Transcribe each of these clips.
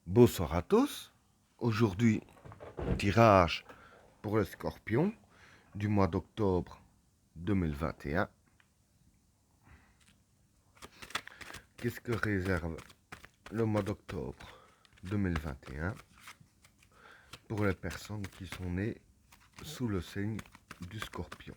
Bonsoir à tous. Aujourd'hui, tirage pour le Scorpion du mois d'octobre 2021. Qu'est-ce que réserve le mois d'octobre 2021 pour les personnes qui sont nées sous le signe du Scorpion?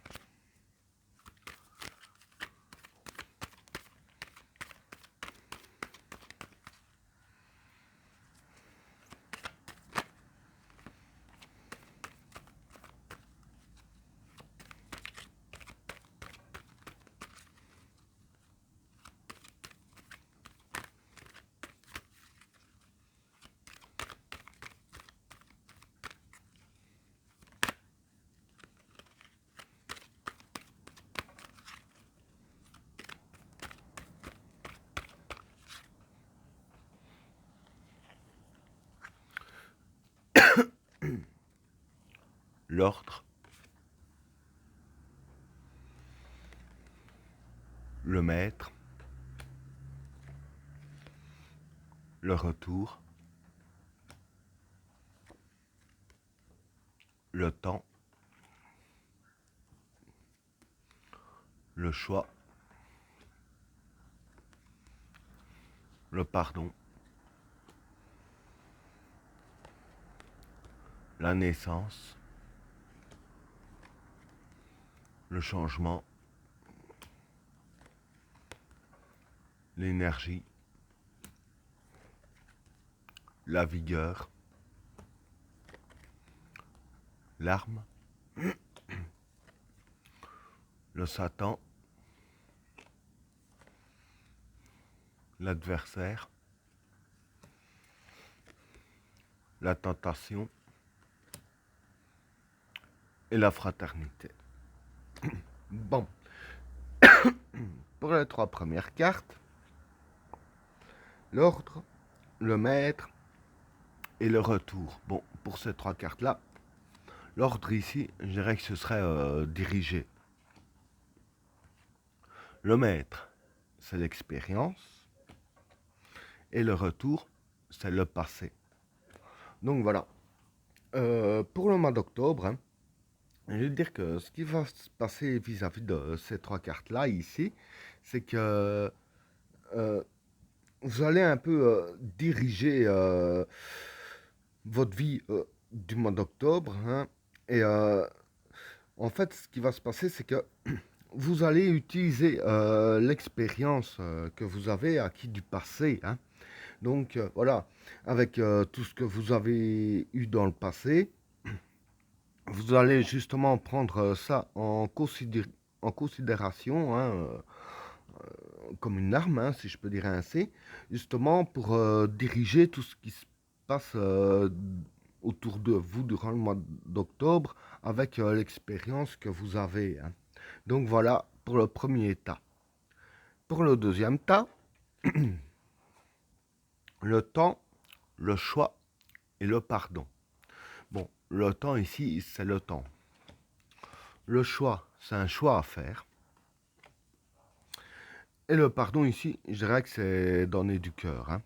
L'ordre, le maître, le retour, le temps, le choix, le pardon, la naissance, le changement, l'énergie, la vigueur, l'arme, le Satan, l'adversaire, la tentation et la fraternité. Bon, pour les trois premières cartes, l'ordre, le maître et le retour. Bon, pour ces trois cartes-là, l'ordre ici, je dirais que ce serait dirigé. Le maître, c'est l'expérience. Et le retour, c'est le passé. Donc voilà. Pour le mois d'octobre, hein, je veux dire que ce qui va se passer vis-à-vis de ces trois cartes-là, ici, c'est que vous allez un peu diriger votre vie du mois d'octobre. Hein, et en fait, ce qui va se passer, c'est que vous allez utiliser l'expérience que vous avez acquis du passé. Hein. Donc voilà, avec tout ce que vous avez eu dans le passé, vous allez justement prendre ça en considération, hein, comme une arme, hein, si je peux dire ainsi, justement pour diriger tout ce qui se passe autour de vous durant le mois d'octobre avec l'expérience que vous avez. Hein. Donc voilà pour le premier tas. Pour le deuxième tas, le temps, le choix et le pardon. Bon, le temps ici, c'est le temps. Le choix, c'est un choix à faire. Et le pardon ici, je dirais que c'est donner du cœur. Hein.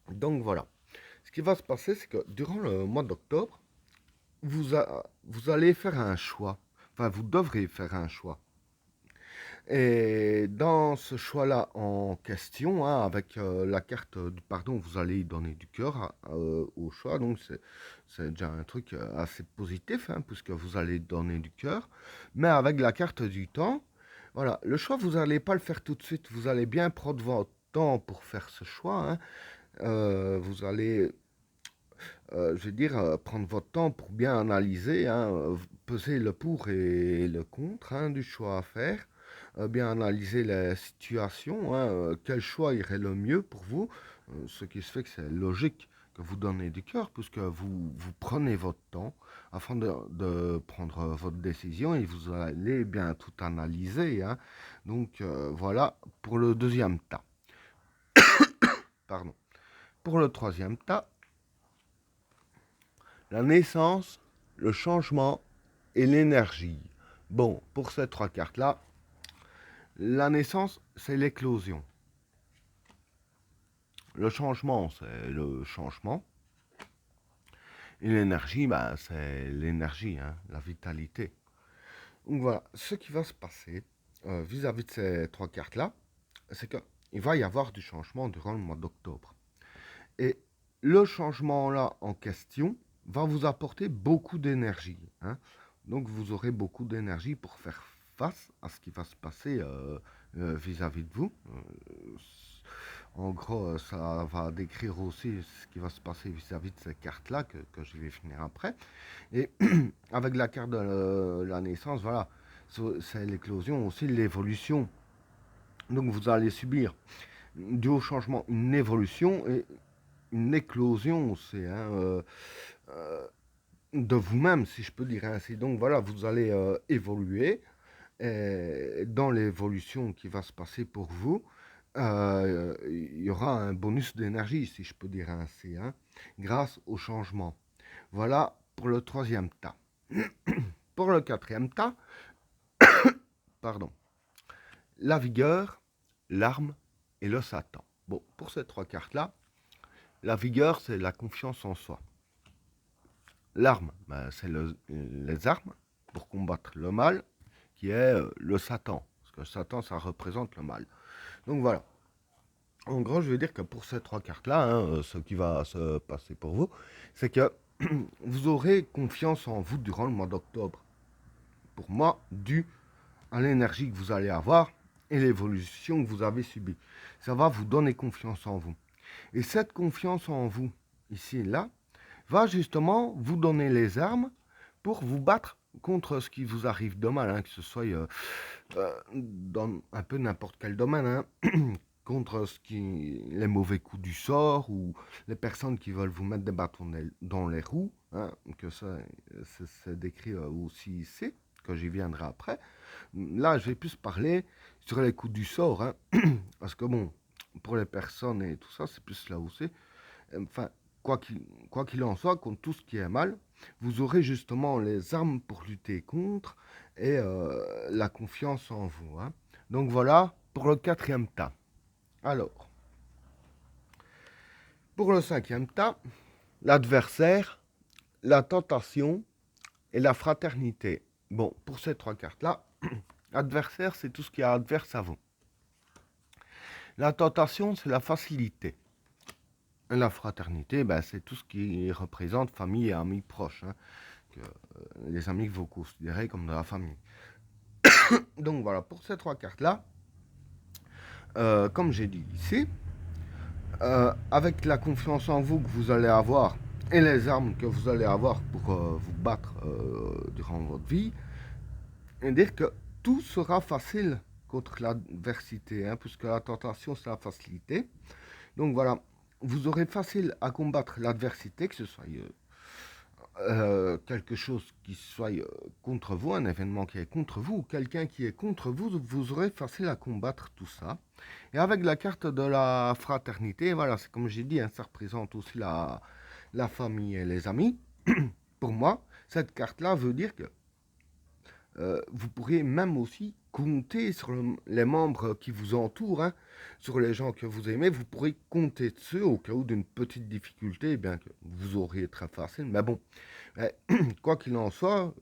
Donc voilà. Ce qui va se passer, c'est que durant le mois d'octobre, vous allez faire un choix. Enfin, vous devrez faire un choix. Et dans ce choix-là en question, hein, avec la carte du pardon, vous allez y donner du cœur au choix. Donc c'est déjà un truc assez positif, hein, puisque vous allez donner du cœur. Mais avec la carte du temps, voilà, le choix, vous n'allez pas le faire tout de suite. Vous allez bien prendre votre temps pour faire ce choix. Hein. Vous allez je veux dire, prendre votre temps pour bien analyser, hein, peser le pour et le contre hein, du choix à faire, bien analyser la situation, hein, quel choix irait le mieux pour vous, ce qui se fait que c'est logique que vous donnez du cœur, puisque vous prenez votre temps afin de prendre votre décision et vous allez bien tout analyser. Hein. Donc voilà pour le deuxième tas. Pardon. Pour le troisième tas, la naissance, le changement et l'énergie. Bon, pour ces trois cartes-là, la naissance, c'est l'éclosion. le changement, c'est le changement. Et l'énergie, ben, c'est l'énergie, hein, la vitalité. Donc voilà, ce qui va se passer vis-à-vis de ces trois cartes-là, c'est qu'il va y avoir du changement durant le mois d'octobre. Et le changement là en question va vous apporter beaucoup d'énergie, hein. Donc vous aurez beaucoup d'énergie pour faire face à ce qui va se passer vis-à-vis de vous. En gros, ça va décrire aussi ce qui va se passer vis-à-vis de ces cartes-là que je vais finir après. Et avec la carte de la naissance, voilà, c'est l'éclosion aussi, l'évolution. Donc vous allez subir dû au changement une évolution et une éclosion aussi, hein, de vous-même, si je peux dire ainsi. Donc voilà, vous allez évoluer. Et dans l'évolution qui va se passer pour vous, il y aura un bonus d'énergie, si je peux dire ainsi, hein, grâce au changement. Voilà pour le troisième tas. Pour le quatrième tas, pardon, la vigueur, l'arme et le Satan. Bon, pour ces trois cartes-là, la vigueur, c'est la confiance en soi. L'arme, ben, c'est les armes pour combattre le mal, qui est le Satan. Parce que Satan, ça représente le mal. Donc voilà. En gros, je veux dire que pour ces trois cartes-là, hein, ce qui va se passer pour vous, c'est que vous aurez confiance en vous durant le mois d'octobre. Pour moi, dû à l'énergie que vous allez avoir et l'évolution que vous avez subie. Ça va vous donner confiance en vous. Et cette confiance en vous, ici et là, va justement vous donner les armes pour vous battre contre ce qui vous arrive de mal, hein, que ce soit dans un peu n'importe quel domaine, hein, contre les mauvais coups du sort ou les personnes qui veulent vous mettre des bâtons dans les roues, hein, que ça c'est décrit aussi ici, que j'y viendrai après. Là, je vais plus parler sur les coups du sort, hein, parce que bon, pour les personnes et tout ça, c'est plus là où c'est. Enfin, quoi qu'il en soit, contre tout ce qui est mal, vous aurez justement les armes pour lutter contre et la confiance en vous, hein. Donc voilà pour le quatrième tas. Alors, pour le cinquième tas, l'adversaire, la tentation et la fraternité. Bon, pour ces trois cartes-là, adversaire, c'est tout ce qui est adverse à vous. La tentation, c'est la facilité. Et la fraternité, ben, c'est tout ce qui représente famille et amis proches, hein, que, les amis que vous considérez comme de la famille. Donc voilà, pour ces trois cartes-là, comme j'ai dit ici, avec la confiance en vous que vous allez avoir et les armes que vous allez avoir pour vous battre durant votre vie, et dire que tout sera facile contre l'adversité, hein, puisque la tentation, c'est la facilité. Donc voilà, vous aurez facile à combattre l'adversité, que ce soit quelque chose qui soit contre vous, un événement qui est contre vous, ou quelqu'un qui est contre vous, vous aurez facile à combattre tout ça. Et avec la carte de la fraternité, voilà, c'est comme j'ai dit, hein, ça représente aussi la famille et les amis. Pour moi, cette carte-là veut dire que vous pourrez même aussi compter sur les membres qui vous entourent, hein, sur les gens que vous aimez. Vous pourrez compter dessus au cas où d'une petite difficulté, bien que vous auriez très facile. Mais bon, quoi qu'il en soit,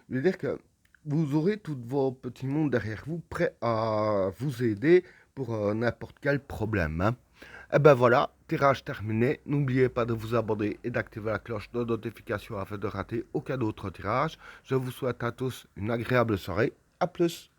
je veux dire que vous aurez tous vos petits mondes derrière vous, prêts à vous aider pour n'importe quel problème, hein. Et ben voilà, tirage terminé. N'oubliez pas de vous abonner et d'activer la cloche de notification afin de rater aucun autre tirage. Je vous souhaite à tous une agréable soirée. A plus.